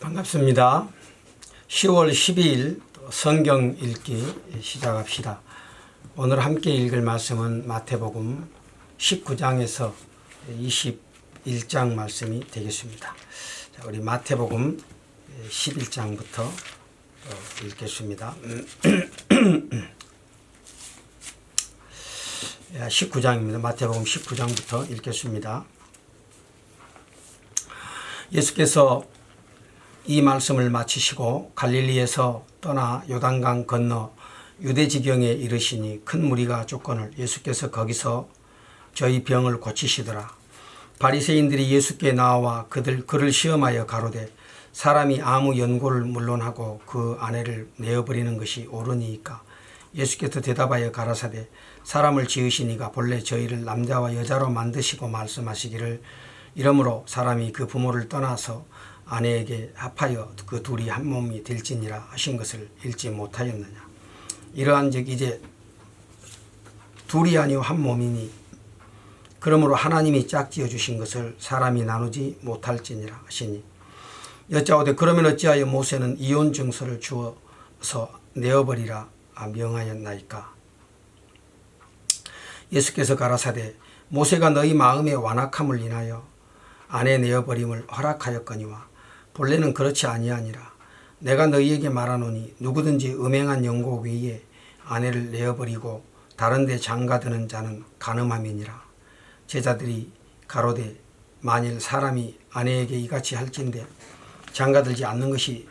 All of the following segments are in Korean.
반갑습니다. 10월 12일 성경 읽기 시작합시다. 오늘 함께 읽을 말씀은 마태복음 19장에서 21장 말씀이 되겠습니다. 자, 우리 마태복음 11장부터 읽겠습니다. 19장입니다. 마태복음 19장부터 읽겠습니다. 예수께서 이 말씀을 마치시고 갈릴리에서 떠나 요단강 건너 유대 지경에 이르시니 큰 무리가 쫓거늘 예수께서 거기서 저희 병을 고치시더라. 바리새인들이 예수께 나와 그를 시험하여 가로되 사람이 아무 연고를 물론하고 그 아내를 내어버리는 것이 옳으니이까. 예수께서 대답하여 가라사대 사람을 지으시니가 본래 저희를 남자와 여자로 만드시고 말씀하시기를 이러므로 사람이 그 부모를 떠나서 아내에게 합하여 그 둘이 한 몸이 될지니라 하신 것을 읽지 못하였느냐. 이러한즉 이제 둘이 아니요 한 몸이니 그러므로 하나님이 짝지어 주신 것을 사람이 나누지 못할지니라 하시니 여짜오되 그러면 어찌하여 모세는 이혼 증서를 주어서 내어버리라 명하였나이까. 예수께서 가라사대 모세가 너희 마음의 완악함을 인하여 아내 내어버림을 허락하였거니와 본래는 그렇지 아니하니라. 내가 너희에게 말하노니 누구든지 음행한 연고 외에 아내를 내어버리고 다른 데 장가드는 자는 간음함이니라. 제자들이 가로되 만일 사람이 아내에게 이같이 할진대 장가들지 않는 것이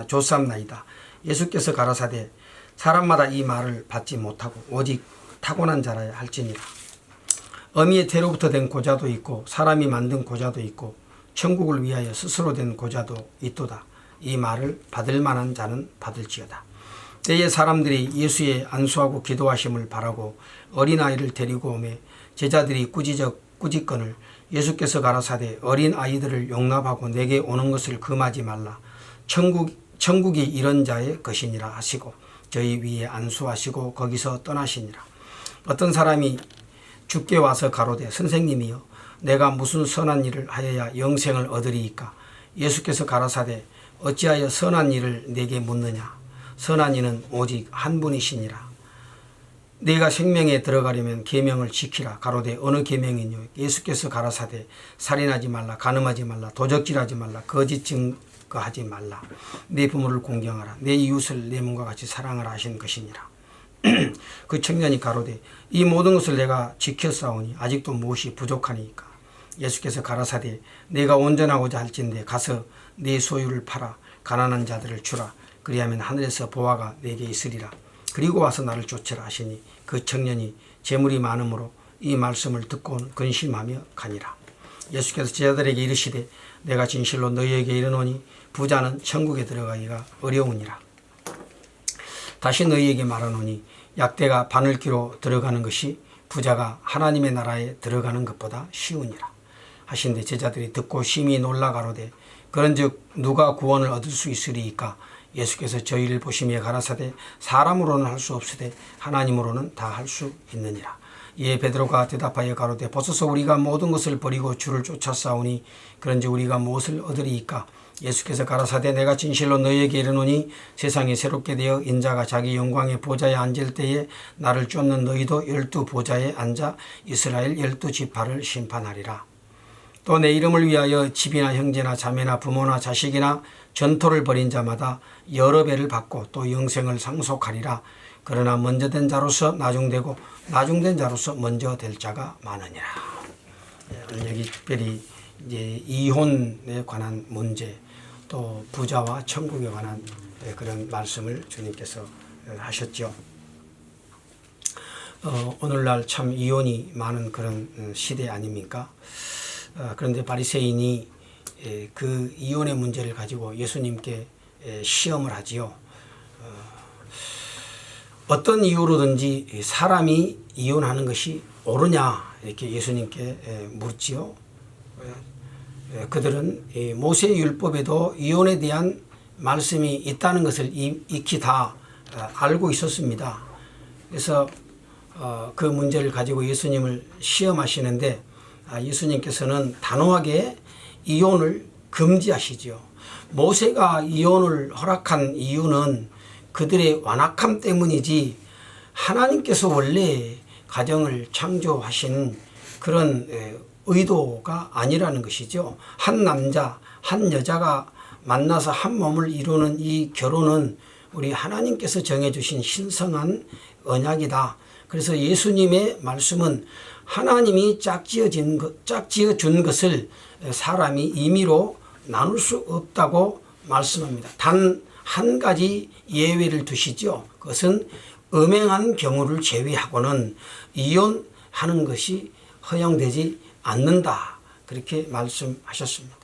좋삼나이다. 예수께서 가라사대 사람마다 이 말을 받지 못하고 오직 타고난 자라야 할지니라. 어미의 태로부터 된 고자도 있고 사람이 만든 고자도 있고 천국을 위하여 스스로 된 고자도 있도다. 이 말을 받을 만한 자는 받을지어다. 때에 사람들이 예수의 안수하고 기도하심을 바라고 어린아이를 데리고 오매 제자들이 꾸짖거늘 예수께서 가라사대 어린아이들을 용납하고 내게 오는 것을 금하지 말라. 천국이 이런 자의 것이니라 하시고 저희 위에 안수하시고 거기서 떠나시니라. 어떤 사람이 주께 와서 가로되 선생님이여 내가 무슨 선한 일을 하여야 영생을 얻으리이까. 예수께서 가라사대 어찌하여 선한 일을 내게 묻느냐. 선한 이는 오직 한 분이시니라. 네가 생명에 들어가려면 계명을 지키라. 가로되 어느 계명이뇨. 예수께서 가라사대 살인하지 말라, 간음하지 말라, 도적질하지 말라, 거짓 증거하지 말라, 네 부모를 공경하라, 내 이웃을 내 몸과 같이 사랑하라 하신 것이니라. 그 청년이 가로되 이 모든 것을 내가 지켰사오니 아직도 무엇이 부족하니까. 예수께서 가라사대 내가 온전하고자 할진대 가서 네 소유를 팔아 가난한 자들을 주라. 그리하면 하늘에서 보화가 내게 있으리라. 그리고 와서 나를 쫓으라 하시니 그 청년이 재물이 많으므로 이 말씀을 듣고는 근심하며 가니라. 예수께서 제자들에게 이르시되 내가 진실로 너희에게 이르노니 부자는 천국에 들어가기가 어려우니라. 다시 너희에게 말하노니 약대가 바늘귀로 들어가는 것이 부자가 하나님의 나라에 들어가는 것보다 쉬우니라 하신데 제자들이 듣고 심히 놀라 가로되 그런즉 누가 구원을 얻을 수 있으리이까. 예수께서 저희를 보시며 가라사대 사람으로는 할 수 없으되 하나님으로는 다 할 수 있느니라. 이에 베드로가 대답하여 가로되 보소서 우리가 모든 것을 버리고 주를 쫓아싸우니 그런즉 우리가 무엇을 얻으리이까. 예수께서 가라사대 내가 진실로 너희에게 이르노니 세상이 새롭게 되어 인자가 자기 영광의 보좌에 앉을 때에 나를 쫓는 너희도 12 보좌에 앉아 이스라엘 12지파를 심판하리라. 또 내 이름을 위하여 집이나 형제나 자매나 부모나 자식이나 전토를 벌인 자마다 여러 배를 받고 또 영생을 상속하리라. 그러나 먼저 된 자로서 나중되고 나중된 자로서 먼저 될 자가 많으니라. 여기 특별히 이제 이혼에 관한 문제 또 부자와 천국에 관한 그런 말씀을 주님께서 하셨죠. 오늘날 참 이혼이 많은 그런 시대 아닙니까? 그런데 바리새인이 그 이혼의 문제를 가지고 예수님께 시험을 하지요. 어떤 이유로든지 사람이 이혼하는 것이 옳으냐 이렇게 예수님께 묻지요. 그들은 모세 율법에도 이혼에 대한 말씀이 있다는 것을 익히 다 알고 있었습니다. 그래서 그 문제를 가지고 예수님을 시험하시는데 예수님께서는 단호하게 이혼을 금지하시죠. 모세가 이혼을 허락한 이유는 그들의 완악함 때문이지 하나님께서 원래 가정을 창조하신 그런 의도가 아니라는 것이죠. 한 남자, 한 여자가 만나서 한 몸을 이루는 이 결혼은 우리 하나님께서 정해주신 신성한 언약이다. 그래서 예수님의 말씀은 하나님이 짝지어준 것을 사람이 임의로 나눌 수 없다고 말씀합니다. 단 한 가지 예외를 두시죠. 그것은 음행한 경우를 제외하고는 이혼하는 것이 허용되지 않는다. 그렇게 말씀하셨습니다.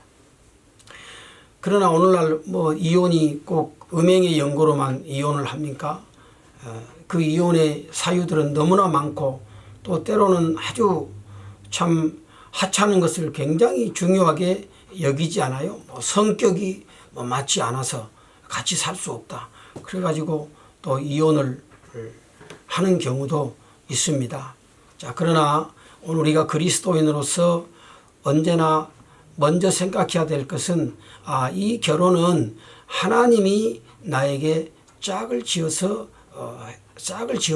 그러나 오늘날 이혼이 꼭 음행의 연고로만 이혼을 합니까? 그 이혼의 사유들은 너무나 많고 또 때로는 아주 참 하찮은 것을 굉장히 중요하게 여기지 않아요? 성격이 맞지 않아서 같이 살 수 없다. 그래가지고 또 이혼을 하는 경우도 있습니다. 자, 그러나 오늘 우리가 그리스도인으로서 언제나 먼저 생각해야 될 것은 이 결혼은 하나님이 나에게 짝을 지어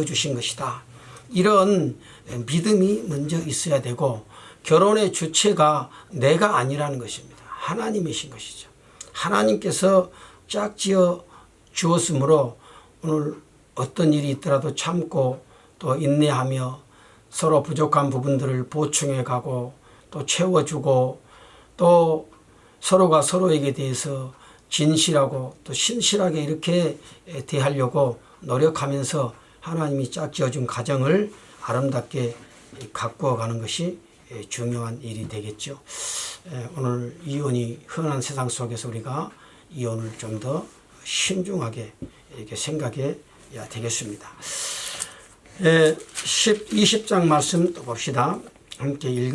주신 것이다. 이런 믿음이 먼저 있어야 되고 결혼의 주체가 내가 아니라는 것입니다. 하나님이신 것이죠. 하나님께서 짝지어 주었으므로 오늘 어떤 일이 있더라도 참고 또 인내하며 서로 부족한 부분들을 보충해 가고 또 채워주고 또 서로가 서로에게 대해서 진실하고 또 신실하게 이렇게 대하려고 노력하면서 하나님이 짝지어준 가정을 아름답게 가꾸어 가는 것이 중요한 일이 되겠죠. 오늘 이혼이 흔한 세상 속에서 우리가 이혼을 좀 더 신중하게 이렇게 생각해야 되겠습니다. 20장 말씀 또 봅시다. 함께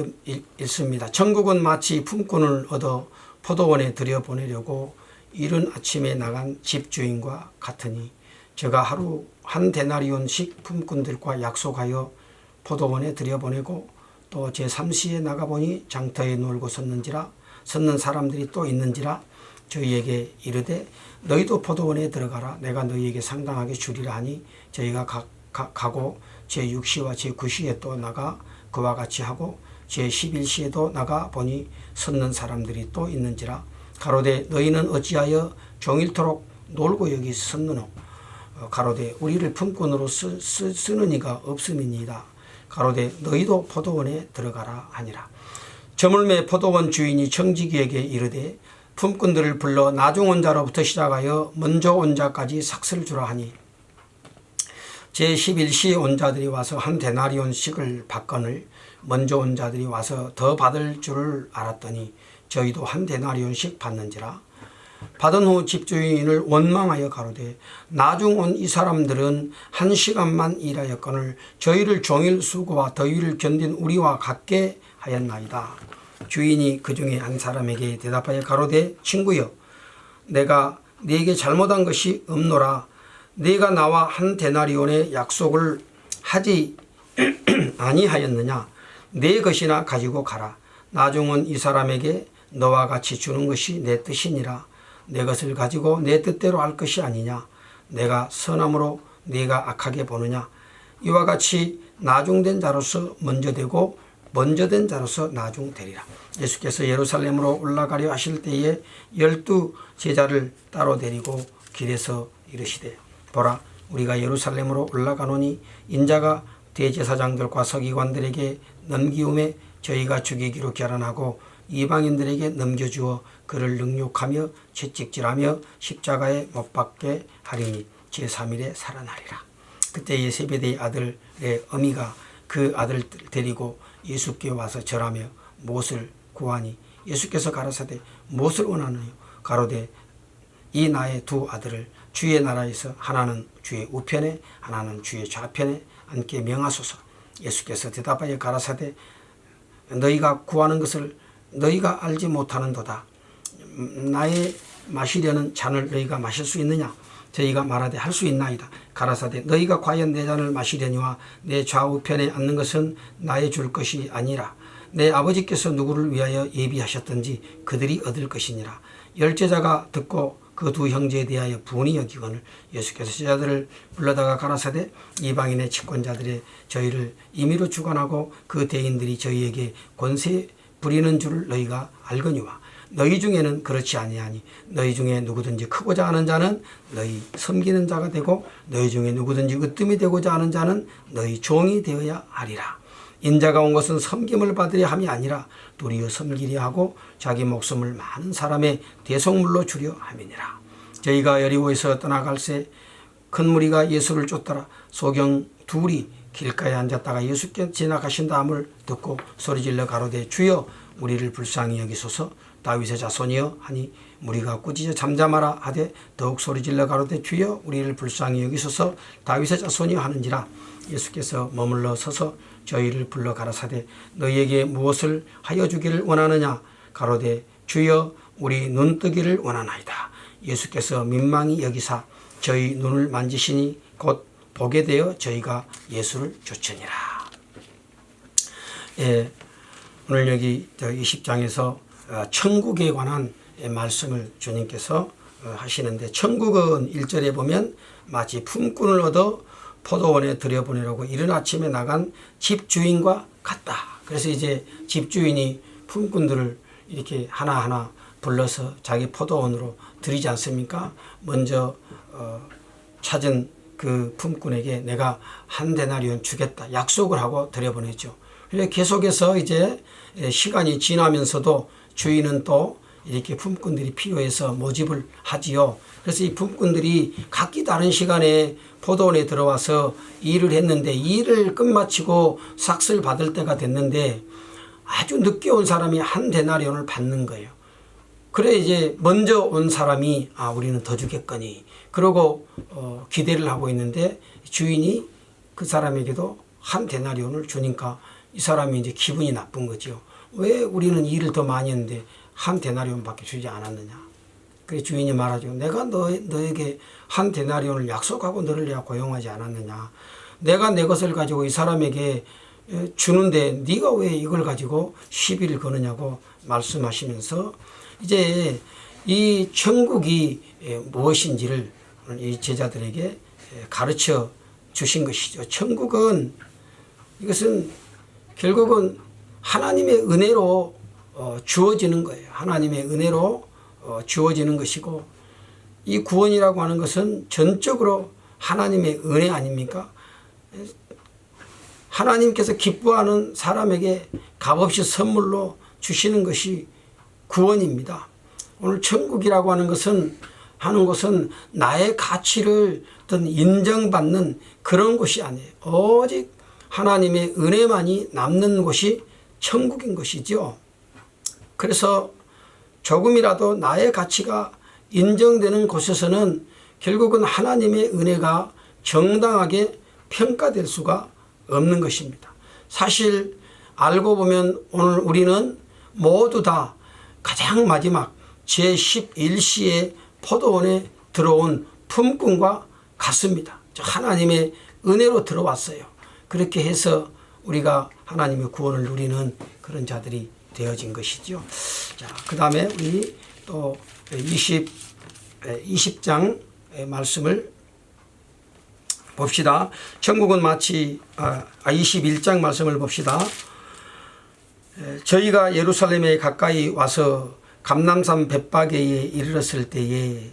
읽습니다. 천국은 마치 품꾼을 얻어 포도원에 들여보내려고 이른 아침에 나간 집주인과 같으니 제가 하루 한 데나리온씩 품꾼들과 약속하여 포도원에 들여보내고 또 제3시에 나가보니 장터에 놀고 섰는 사람들이 또 있는지라 저희에게 이르되 너희도 포도원에 들어가라. 내가 너희에게 상당하게 주리라 하니 저희가 가고 제6시와 제9시에 또 나가 그와 같이 하고 제11시에도 나가 보니 섰는 사람들이 또 있는지라 가로되 너희는 어찌하여 종일토록 놀고 여기 섰느뇨. 가로되 우리를 품꾼으로 쓰는 이가 없음이니이다. 가로되 너희도 포도원에 들어가라 하니라. 저물매 포도원 주인이 청지기에게 이르되 품꾼들을 불러 나중 온 자로부터 시작하여 먼저 온 자까지 삭슬 주라 하니 제11시에 온 자들이 와서 한 데나리온씩을 받거늘 먼저 온 자들이 와서 더 받을 줄을 알았더니 저희도 한 데나리온씩 받는지라. 받은 후 집주인을 원망하여 가로되 나중 온 이 사람들은 1시간만 일하였거늘 저희를 종일 수고와 더위를 견딘 우리와 같게 하였나이다. 주인이 그 중에 한 사람에게 대답하여 가로되 친구여 내가 네게 잘못한 것이 없노라. 네가 나와 한 데나리온의 약속을 하지 아니하였느냐. 네 것이나 가지고 가라. 나중 온 이 사람에게 너와 같이 주는 것이 내 뜻이니라. 내 것을 가지고 내 뜻대로 할 것이 아니냐. 내가 선함으로 네가 악하게 보느냐. 이와 같이 나중된 자로서 먼저 되고 먼저 된 자로서 나중되리라. 예수께서 예루살렘으로 올라가려 하실 때에 12 제자를 따로 데리고 길에서 이르시되 보라 우리가 예루살렘으로 올라가노니 인자가 대제사장들과 서기관들에게 넘기움에 저희가 죽이기로 결단하고 이방인들에게 넘겨주어 그를 능욕하며 채찍질하며 십자가에 못 박게 하리니 제3일에 살아나리라. 그때에 세베대의 아들의 어미가 그 아들을 데리고 예수께 와서 절하며 못을 구하니 예수께서 가라사대 무엇을 원하느냐. 가로되 이 나의 두 아들을 주의 나라에서 하나는 주의 우편에 하나는 주의 좌편에 앉게 명하소서. 예수께서 대답하여 가라사대 너희가 구하는 것을 너희가 알지 못하는도다. 나의 마시려는 잔을 너희가 마실 수 있느냐. 저희가 말하되 할 수 있나이다. 가라사대 너희가 과연 내 잔을 마시려니와 내 좌우편에 앉는 것은 나의 줄 것이 아니라 내 아버지께서 누구를 위하여 예비하셨든지 그들이 얻을 것이니라. 열제자가 듣고 그 두 형제에 대하여 분이 여기거늘 예수께서 제자들을 불러다가 가라사대 이방인의 집권자들의 저희를 임의로 주관하고 그 대인들이 저희에게 권세 부리는 줄을 너희가 알거니와 너희 중에는 그렇지 아니하니 너희 중에 누구든지 크고자 하는 자는 너희 섬기는 자가 되고 너희 중에 누구든지 으뜸이 되고자 하는 자는 너희 종이 되어야 하리라. 인자가 온 것은 섬김을 받으려 함이 아니라 도리어 섬기려 하고 자기 목숨을 많은 사람의 대속물로 주려 함이니라. 저희가 여리고에서 떠나갈새 큰 무리가 예수를 쫓더라. 소경 둘이 길가에 앉았다가 예수께 지나가신다함을 듣고 소리질러 가로되 주여 우리를 불쌍히 여기소서. 다윗의 자손이여 하니 무리가 꾸짖어 잠잠하라 하되 더욱 소리질러 가로되 주여 우리를 불쌍히 여기소서. 다윗의 자손이여 하는지라. 예수께서 머물러 서서 저희를 불러 가라사대 너희에게 무엇을 하여 주기를 원하느냐. 가로되 주여 우리 눈뜨기를 원하나이다. 예수께서 민망히 여기사 저희 눈을 만지시니 곧 보게 되어 저희가 예수를 쫓으니라. 예, 오늘 여기 20장에서 천국에 관한 말씀을 주님께서 하시는데, 천국은 1절에 보면 마치 품꾼을 얻어 포도원에 들여보내려고 이른 아침에 나간 집주인과 같다. 그래서 이제 집주인이 품꾼들을 이렇게 하나하나 불러서 자기 포도원으로 들이지 않습니까? 먼저 찾은 그 품꾼에게 내가 한 데나리온 주겠다 약속을 하고 들여보냈죠. 그래서 계속해서 이제 시간이 지나면서도 주인은 또 이렇게 품꾼들이 필요해서 모집을 하지요. 그래서 이 품꾼들이 각기 다른 시간에 포도원에 들어와서 일을 했는데 일을 끝마치고 삭슬 받을 때가 됐는데 아주 늦게 온 사람이 한 데나리온을 받는 거예요. 그래 이제 먼저 온 사람이 우리는 더 주겠거니 그러고 기대를 하고 있는데 주인이 그 사람에게도 한 데나리온을 주니까 이 사람이 이제 기분이 나쁜 거죠. 왜 우리는 일을 더 많이 했는데 한 데나리온밖에 주지 않았느냐. 그래서 주인이 말하죠. 내가 너에게 한 데나리온을 약속하고 너를 내가 고용하지 않았느냐. 내가 내 것을 가지고 이 사람에게 주는데 네가 왜 이걸 가지고 시비를 거느냐고 말씀하시면서 이제 이 천국이 무엇인지를 이 제자들에게 가르쳐 주신 것이죠. 천국은 이것은 결국은 하나님의 은혜로 주어지는 거예요. 하나님의 은혜로 주어지는 것이고 이 구원이라고 하는 것은 전적으로 하나님의 은혜 아닙니까? 하나님께서 기뻐하는 사람에게 값없이 선물로 주시는 것이 구원입니다. 오늘 천국이라고 하는 것은 나의 가치를 어떤 인정받는 그런 곳이 아니에요. 오직 하나님의 은혜만이 남는 곳이 천국인 것이죠. 그래서 조금이라도 나의 가치가 인정되는 곳에서는 결국은 하나님의 은혜가 정당하게 평가될 수가 없는 것입니다. 사실 알고 보면 오늘 우리는 모두 다 가장 마지막 제11시에 포도원에 들어온 품꾼과 같습니다. 하나님의 은혜로 들어왔어요. 그렇게 해서 우리가 하나님의 구원을 누리는 그런 자들이 되어진 것이죠. 자, 그 다음에 우리 또 20장 말씀을 봅시다. 천국은 마치 21장 말씀을 봅시다. 저희가 예루살렘에 가까이 와서 감람산 벳바게에 이르렀을 때에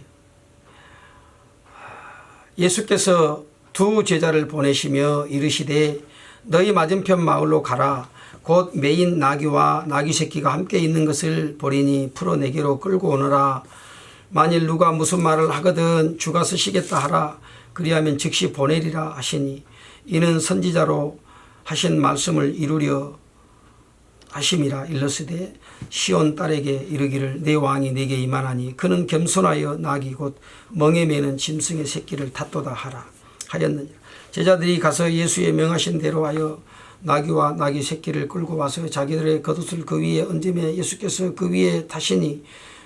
예수께서 두 제자를 보내시며 이르시되 너희 맞은편 마을로 가라. 곧 매인 나귀와 나귀 새끼가 함께 있는 것을 보리니 풀어 내게로 끌고 오너라. 만일 누가 무슨 말을 하거든 주가 쓰시겠다 하라. 그리하면 즉시 보내리라 하시니 이는 선지자로 하신 말씀을 이루려 하심이라. 일러스되 시온 딸에게 이르기를 내 왕이 내게 임하나니 그는 겸손하여 나귀 곧 멍에 매는 짐승의 새끼를 탓도다 하라 하였느니라. 제자들이 가서 예수의 명하신 대로 하여 나귀와 나귀 새끼를 끌고 와서 자기들의 겉옷을 그 위에 얹으며 예수께서 그 위에 타시니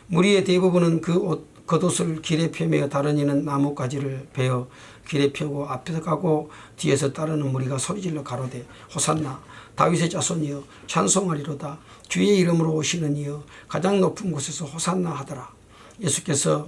무리의 대부분은 그 겉옷을 길에 펴며 다른 이는 나뭇가지를 베어 길에 펴고 앞에서 가고 뒤에서 따르는 무리가 소리질러 가로되 호산나 다윗의 자손이여 찬송하리로다. 주의 이름으로 오시는 이여 가장 높은 곳에서 호산나 하더라. 예수께서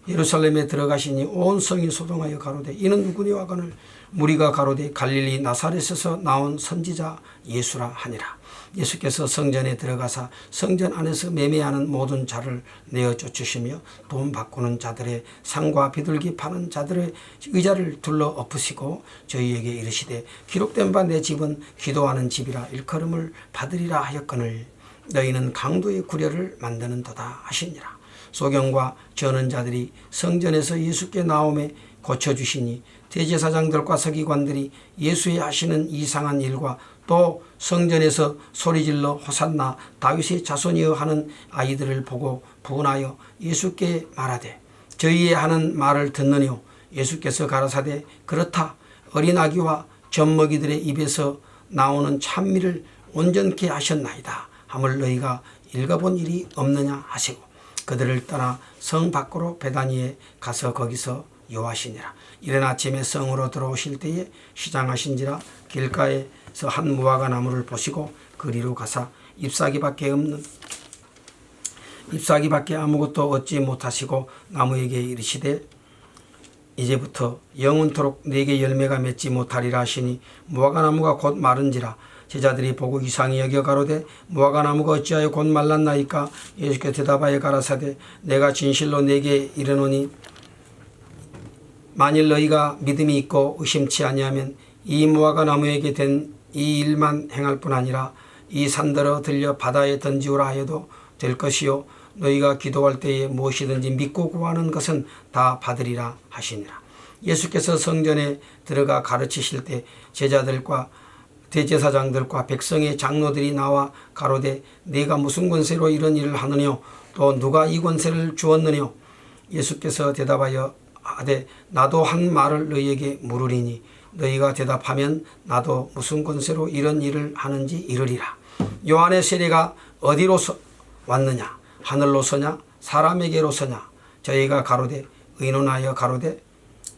예루살렘에 들어가시니 온 성이 소동하여 가로되 이는 누구니와 하거늘 무리가 가로되 갈릴리 나사렛에서 나온 선지자 예수라 하니라. 예수께서 성전에 들어가사 성전 안에서 매매하는 모든 자를 내어 쫓으시며 돈 바꾸는 자들의 상과 비둘기 파는 자들의 의자를 둘러 엎으시고 저희에게 이르시되 기록된 바 내 집은 기도하는 집이라 일컬음을 받으리라 하였거늘 너희는 강도의 구려를 만드는도다 하시니라. 소경과 저는 자들이 성전에서 예수께 나오매 고쳐주시니 대제사장들과 서기관들이 예수의 하시는 이상한 일과 또 성전에서 소리질러 호산나 다윗의 자손이여 하는 아이들을 보고 분하여 예수께 말하되 저희의 하는 말을 듣느뇨. 예수께서 가라사대 그렇다. 어린 아기와 젖먹이들의 입에서 나오는 찬미를 온전케 하셨나이다 함을 너희가 읽어본 일이 없느냐 하시고 그들을 떠나 성 밖으로 베다니에 가서 거기서 요하시니라. 이른 아침에 성으로 들어오실 때에 시장하신지라 길가에서 한 무화과 나무를 보시고 그리로 가사 잎사귀밖에 아무것도 얻지 못하시고 나무에게 이르시되 이제부터 영원토록 네게 열매가 맺지 못하리라 하시니 무화과 나무가 곧 마른지라. 제자들이 보고 이상히 여겨 가로되 무화과 나무가 어찌하여 곧 말랐나이까. 예수께 대답하여 가라사대 내가 진실로 네게 이르노니 만일 너희가 믿음이 있고 의심치 아니하면 이 무화과 나무에게 된 이 일만 행할 뿐 아니라 이 산더러 들려 바다에 던지오라 하여도 될 것이요 너희가 기도할 때에 무엇이든지 믿고 구하는 것은 다 받으리라 하시니라. 예수께서 성전에 들어가 가르치실 때 제자들과 대제사장들과 백성의 장로들이 나와 가로되 네가 무슨 권세로 이런 일을 하느뇨. 또 누가 이 권세를 주었느뇨. 예수께서 대답하여 하되 나도 한 말을 너희에게 물으리니 너희가 대답하면 나도 무슨 권세로 이런 일을 하는지 이르리라. 요한의 세례가 어디로 왔느냐. 하늘로서냐 사람에게로서냐. 저희가 가로되 의논하여 가로되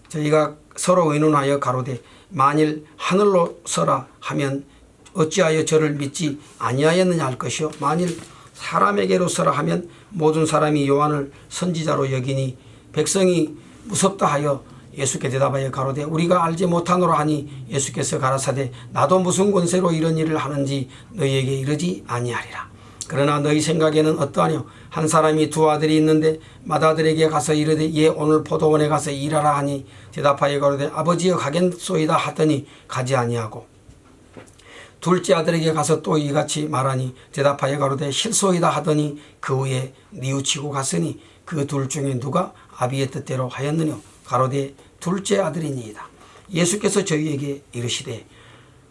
저희가 서로 의논하여 가로되 만일 하늘로서라 하면 어찌하여 저를 믿지 아니하였느냐 할 것이요 만일 사람에게로서라 하면 모든 사람이 요한을 선지자로 여기니 백성이 무섭다 하여 예수께 대답하여 가로되 우리가 알지 못하노라 하니 예수께서 가라사대 나도 무슨 권세로 이런 일을 하는지 너희에게 이르지 아니하리라. 그러나 너희 생각에는 어떠하뇨. 한 사람이 두 아들이 있는데 맏아들에게 가서 이르되 얘 오늘 포도원에 가서 일하라 하니 대답하여 가로되 아버지여 가겠소이다 하더니 가지 아니하고 둘째 아들에게 가서 또 이같이 말하니 대답하여 가로되 실소이다 하더니 그 후에 뉘우치고 갔으니 그 둘 중에 누가 아비의 뜻대로 하였느뇨. 가로되 둘째 아들이니이다. 예수께서 저희에게 이르시되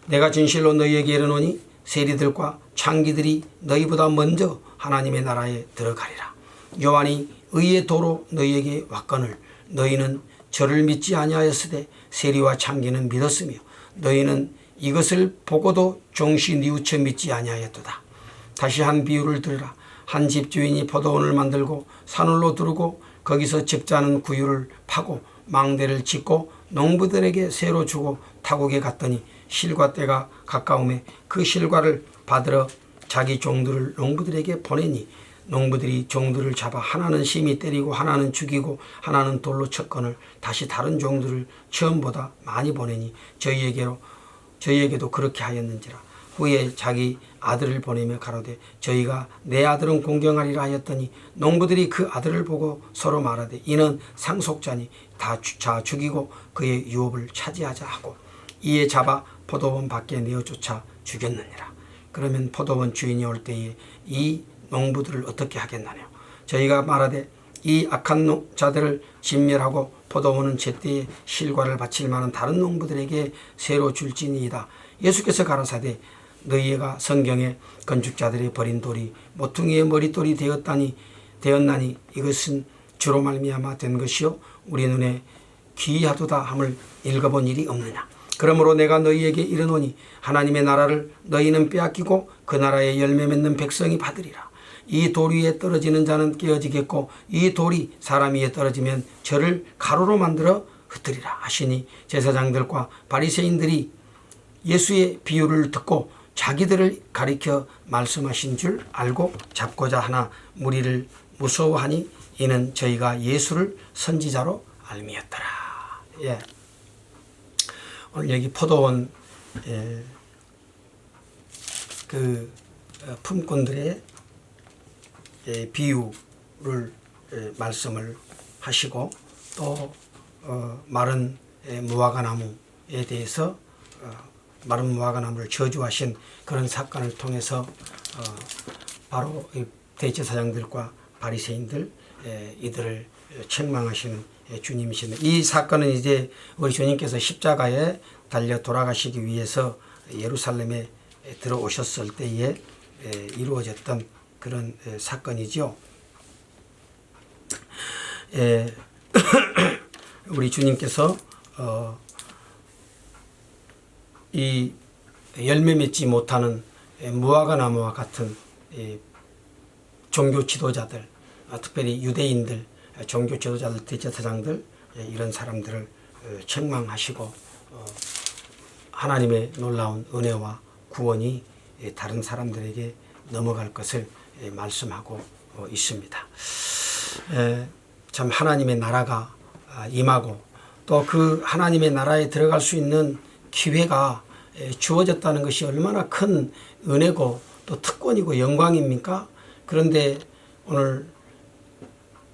내가 진실로 너희에게 이르노니 세리들과 창기들이 너희보다 먼저 하나님의 나라에 들어가리라. 요한이 의의 도로 너희에게 왔거늘 너희는 저를 믿지 아니하였으되 세리와 창기는 믿었으며 너희는 이것을 보고도 종시 뉘우쳐 믿지 아니하였도다. 다시 한 비유를 들으라. 한 집주인이 포도원을 만들고 산울로 두르고 거기서 적자는 구유를 파고 망대를 짓고 농부들에게 새로 주고 타국에 갔더니 실과 때가 가까움에 그 실과를 받으러 자기 종들을 농부들에게 보내니 농부들이 종들을 잡아 하나는 심히 때리고 하나는 죽이고 하나는 돌로 쳤거늘 다시 다른 종들을 처음보다 많이 보내니 저희에게도 그렇게 하였는지라. 후에 자기 아들을 보내며 가로되 저희가 내 아들은 공경하리라 하였더니 농부들이 그 아들을 보고 서로 말하되 이는 상속자니 다 죽이고 그의 유업을 차지하자 하고 이에 잡아 포도원 밖에 내어쫓아 죽였느니라. 그러면 포도원 주인이 올 때에 이 농부들을 어떻게 하겠나뇨. 저희가 말하되 이 악한 자들을 진멸하고 포도원은 제때에 실과를 바칠 만한 다른 농부들에게 새로 줄지니이다. 예수께서 가라사대 너희가 성경에 건축자들이 버린 돌이 모퉁이의 머릿돌이 되었나니 이것은 주로 말미암아 된 것이요 우리 눈에 귀하도다 함을 읽어본 일이 없느냐. 그러므로 내가 너희에게 이르노니 하나님의 나라를 너희는 빼앗기고 그 나라에 열매 맺는 백성이 받으리라. 이 돌 위에 떨어지는 자는 깨어지겠고 이 돌이 사람 위에 떨어지면 저를 가루로 만들어 흩으리라 하시니 제사장들과 바리새인들이 예수의 비유를 듣고 자기들을 가리켜 말씀하신 줄 알고 잡고자 하나 무리를 무서워하니 이는 저희가 예수를 선지자로 알미었더라. 예. 오늘 여기 포도원 그 품꾼들의 비유를 말씀을 하시고 또 마른 무화과나무에 대해서 마른 무화과나무를 저주하신 그런 사건을 통해서 바로 대제사장들과 바리새인들 이들을 책망하시는 주님이시네. 이 사건은 이제 우리 주님께서 십자가에 달려 돌아가시기 위해서 예루살렘에 들어오셨을 때에 이루어졌던 그런 사건이죠. 우리 주님께서 이 열매 맺지 못하는 무화과나무와 같은 종교 지도자들, 특별히 유대인들, 종교 지도자들, 대제사장들 이런 사람들을 책망하시고 하나님의 놀라운 은혜와 구원이 다른 사람들에게 넘어갈 것을 말씀하고 있습니다. 참 하나님의 나라가 임하고 또 그 하나님의 나라에 들어갈 수 있는 기회가 주어졌다는 것이 얼마나 큰 은혜고 또 특권이고 영광입니까? 그런데 오늘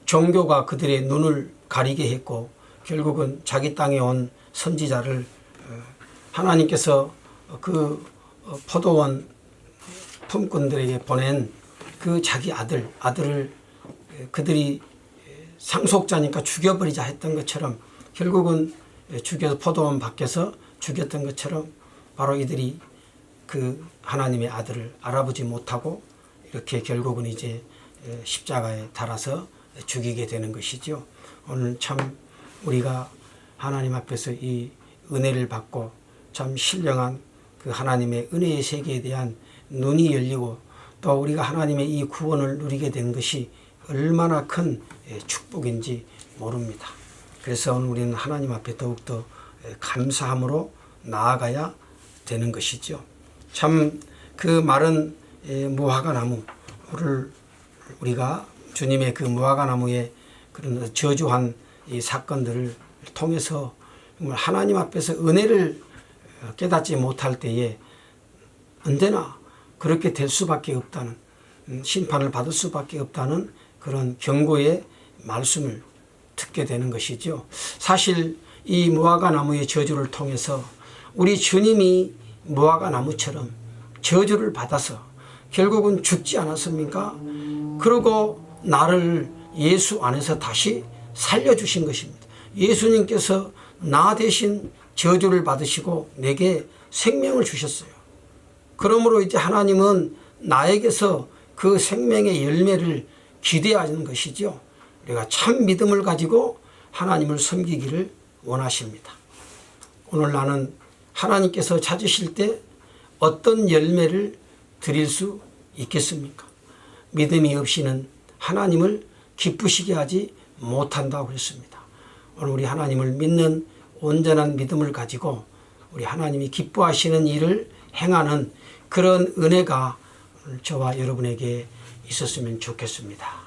종교가 그들의 눈을 가리게 했고 결국은 자기 땅에 온 선지자를 하나님께서 그 포도원 품꾼들에게 보낸 그 자기 아들을 그들이 상속자니까 죽여버리자 했던 것처럼 결국은 죽여서 포도원 밖에서 죽였던 것처럼 바로 이들이 그 하나님의 아들을 알아보지 못하고 이렇게 결국은 이제 십자가에 달아서 죽이게 되는 것이죠. 오늘 참 우리가 하나님 앞에서 이 은혜를 받고 참 신령한 그 하나님의 은혜의 세계에 대한 눈이 열리고 또 우리가 하나님의 이 구원을 누리게 된 것이 얼마나 큰 축복인지 모릅니다. 그래서 오늘 우리는 하나님 앞에 더욱더 감사함으로 나아가야 되는 것이죠. 참 그 마른 무화과나무를 우리가 주님의 그 무화과나무의 그런 저주한 이 사건들을 통해서 하나님 앞에서 은혜를 깨닫지 못할 때에 언제나 그렇게 될 수밖에 없다는 심판을 받을 수밖에 없다는 그런 경고의 말씀을 듣게 되는 것이죠. 사실 이 무화과나무의 저주를 통해서 우리 주님이 무화과나무처럼 저주를 받아서 결국은 죽지 않았습니까? 그리고 나를 예수 안에서 다시 살려주신 것입니다. 예수님께서 나 대신 저주를 받으시고 내게 생명을 주셨어요. 그러므로 이제 하나님은 나에게서 그 생명의 열매를 기대하는 것이죠. 우리가 참 믿음을 가지고 하나님을 섬기기를 원하십니다. 오늘 나는 하나님께서 찾으실 때 어떤 열매를 드릴 수 있겠습니까? 믿음이 없이는 하나님을 기쁘시게 하지 못한다고 했습니다. 오늘 우리 하나님을 믿는 온전한 믿음을 가지고 우리 하나님이 기뻐하시는 일을 행하는 그런 은혜가 저와 여러분에게 있었으면 좋겠습니다.